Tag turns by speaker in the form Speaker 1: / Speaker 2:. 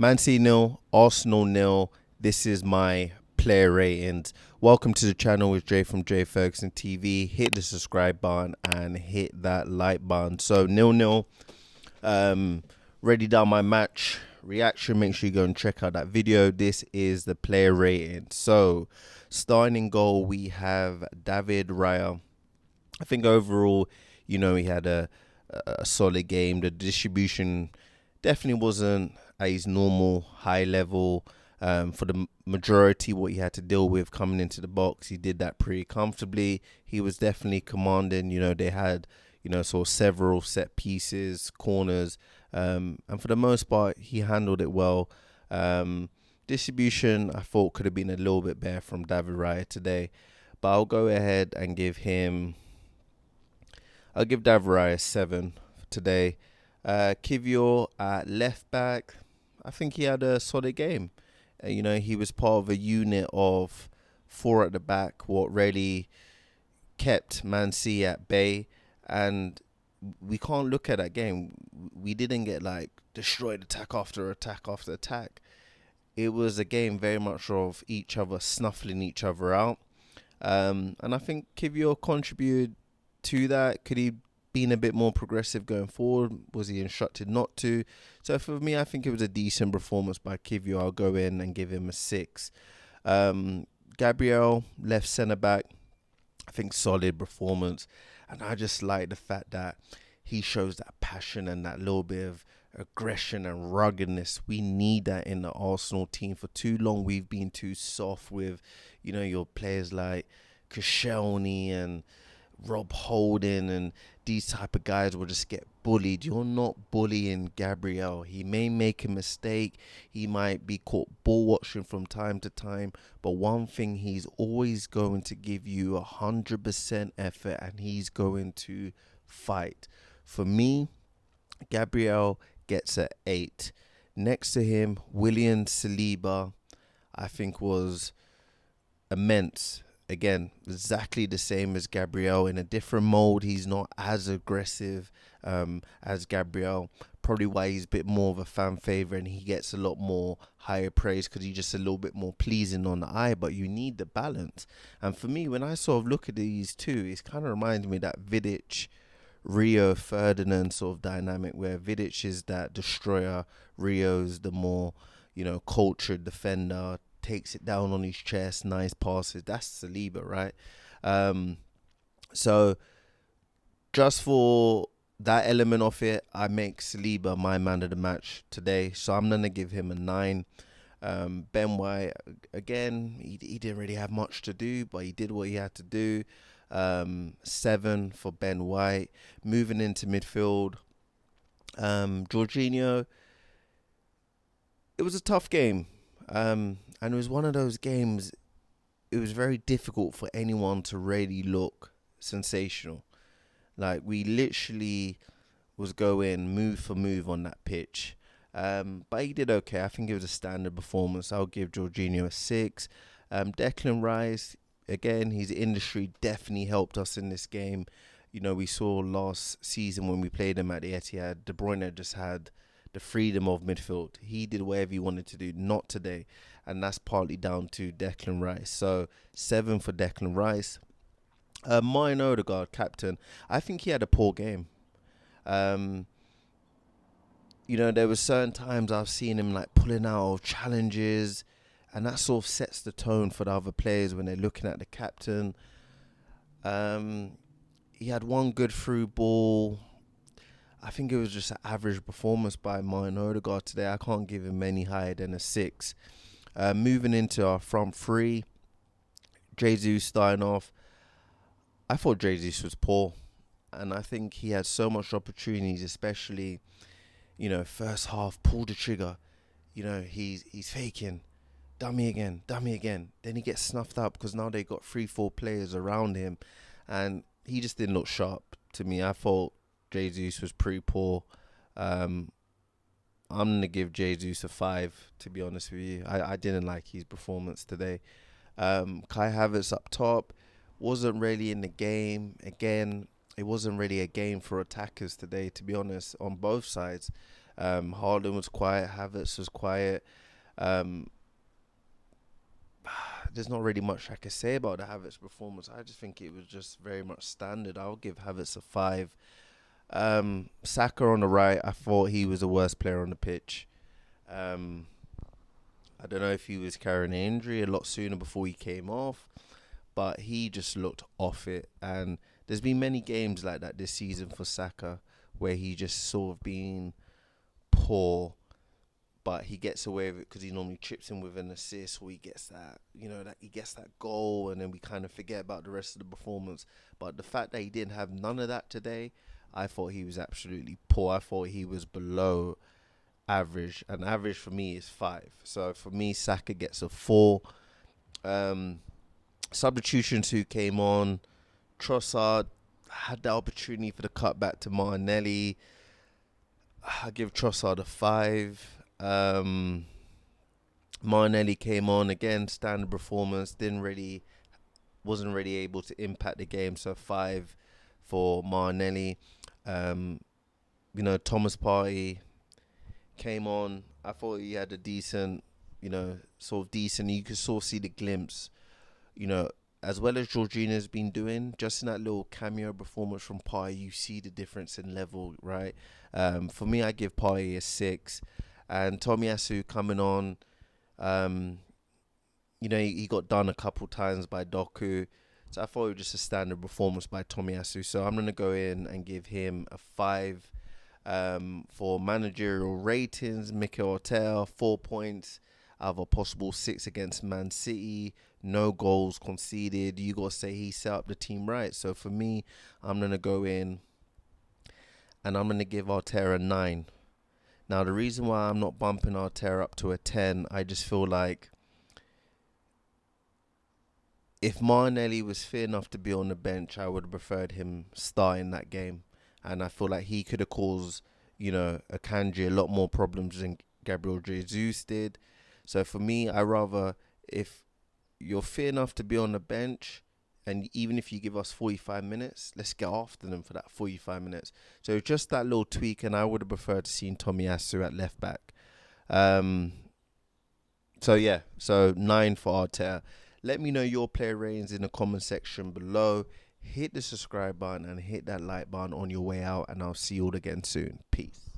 Speaker 1: Man City nil, Arsenal nil. This is my player ratings. Welcome to the channel with Jay from Jay Ferguson TV. Hit the subscribe button and hit that like button. So 0-0. Ready down my match reaction. Make sure you go and check out that video. This is the player rating. So starting in goal, we have David Raya. I think overall, he had a solid game. The distribution definitely wasn't at his normal high level. For the majority, what he had to deal with coming into the box, he did that pretty comfortably. He was definitely commanding. They had, sort of several set pieces, corners, and for the most part, he handled it well. Distribution, I thought could have been a little bit better from David Raya today, but I'll go ahead and give him. I'll give David Raya 7 today. Kivior at left back, I think he had a solid game. He was part of a unit of four at the back, what really kept Man City at bay. And we can't look at that game. We didn't get destroyed attack after attack after attack. It was a game very much of each other snuffling each other out. And I think Kivior contributed to that. Could he been a bit more progressive going forward? Was he instructed not to? So for me, I think it was a decent performance by Kivior. I'll go in and give him a 6. Gabriel, left centre back, I think solid performance, and I just like the fact that he shows that passion and that little bit of aggression and ruggedness. We need that in the Arsenal team. For too long, we've been too soft with, your players like Koscielny and Rob Holding, and these type of guys will just get bullied. You're not bullying Gabriel. He may make a mistake. He might be caught ball watching from time to time. But one thing, he's always going to give you 100% effort, and he's going to fight. For me, Gabriel gets an 8. Next to him, William Saliba, I think was immense. Again, exactly the same as Gabriel. In a different mode, he's not as aggressive as Gabriel. Probably why he's a bit more of a fan favourite and he gets a lot more higher praise, because he's just a little bit more pleasing on the eye. But you need the balance. And for me, when I sort of look at these two, it kind of reminds me of that Vidic, Rio Ferdinand sort of dynamic, where Vidic is that destroyer, Rio's the more, cultured defender, takes it down on his chest, nice passes. That's Saliba, right? So just for that element of it, I make Saliba my man of the match today. So I'm going to give him a 9. Ben White, again, he didn't really have much to do, but he did what he had to do. 7 for Ben White. Moving into midfield, Jorginho, it was a tough game. And it was one of those games, it was very difficult for anyone to really look sensational. We literally was going move for move on that pitch. But he did okay. I think it was a standard performance. I'll give Jorginho a 6. Declan Rice, again, his industry definitely helped us in this game. We saw last season when we played him at the Etihad, De Bruyne just had the freedom of midfield. He did whatever he wanted to do, not today. And that's partly down to Declan Rice. So 7 for Declan Rice. Martin Odegaard, captain, I think he had a poor game. There were certain times I've seen him pulling out of challenges, and that sort of sets the tone for the other players when they're looking at the captain. He had one good through ball. I think it was just an average performance by Martin Odegaard today. I can't give him any higher than a 6. Moving into our front three, Jesus starting off. I thought Jesus was poor, and I think he had so much opportunities, especially, first half, pull the trigger. He's faking. Dummy again. Then he gets snuffed out because now they got 3-4 players around him, and he just didn't look sharp to me. I thought Jesus was pretty poor. I'm going to give Jesus a 5, to be honest with you. I didn't like his performance today. Kai Havertz up top wasn't really in the game. Again, it wasn't really a game for attackers today, to be honest, on both sides. Haaland was quiet. Havertz was quiet. Um, there's not really much I can say about the Havertz performance. I just think it was just very much standard. I'll give Havertz a 5. Saka on the right, I thought he was the worst player on the pitch. Um, I don't know if he was carrying an injury a lot sooner before he came off, but he just looked off it. And there's been many games like that this season for Saka where he just sort of been poor, but he gets away with it because he normally chips in with an assist, or he gets that, that he gets that goal, and then we kind of forget about the rest of the performance. But the fact that he didn't have none of that today, I thought he was absolutely poor. I thought he was below average, and average for me is 5. So for me, Saka gets a 4. Substitutions who came on, Trossard had the opportunity for the cutback to Martinelli. I give Trossard a 5. Martinelli came on again, standard performance. Wasn't really able to impact the game, so 5 for Martinelli. Thomas Partey came on. I thought he had a decent, sort of decent. You could sort of see the glimpse, as well as Jorginho's been doing. Just in that little cameo performance from Partey, you see the difference in level, right? For me, I give Partey a 6. And Tomiyasu coming on, he got done a couple times by Doku. So I thought it was just a standard performance by Tomiyasu. So I'm going to go in and give him a 5. For managerial ratings, Mikel Arteta, 4 points out of a possible 6 against Man City. No goals conceded. You got to say he set up the team right. So for me, I'm going to go in and I'm going to give Arteta a 9. Now, the reason why I'm not bumping Arteta up to a 10, I just feel like if Martinelli was fit enough to be on the bench, I would have preferred him starting that game. And I feel like he could have caused, Akanji a lot more problems than Gabriel Jesus did. So for me, I rather, if you're fit enough to be on the bench, and even if you give us 45 minutes, let's get after them for that 45 minutes. So just that little tweak, and I would have preferred to see Tomiyasu at left back. So 9 for Arteta. Let me know your player ratings in the comment section below. Hit the subscribe button and hit that like button on your way out, and I'll see you all again soon. Peace.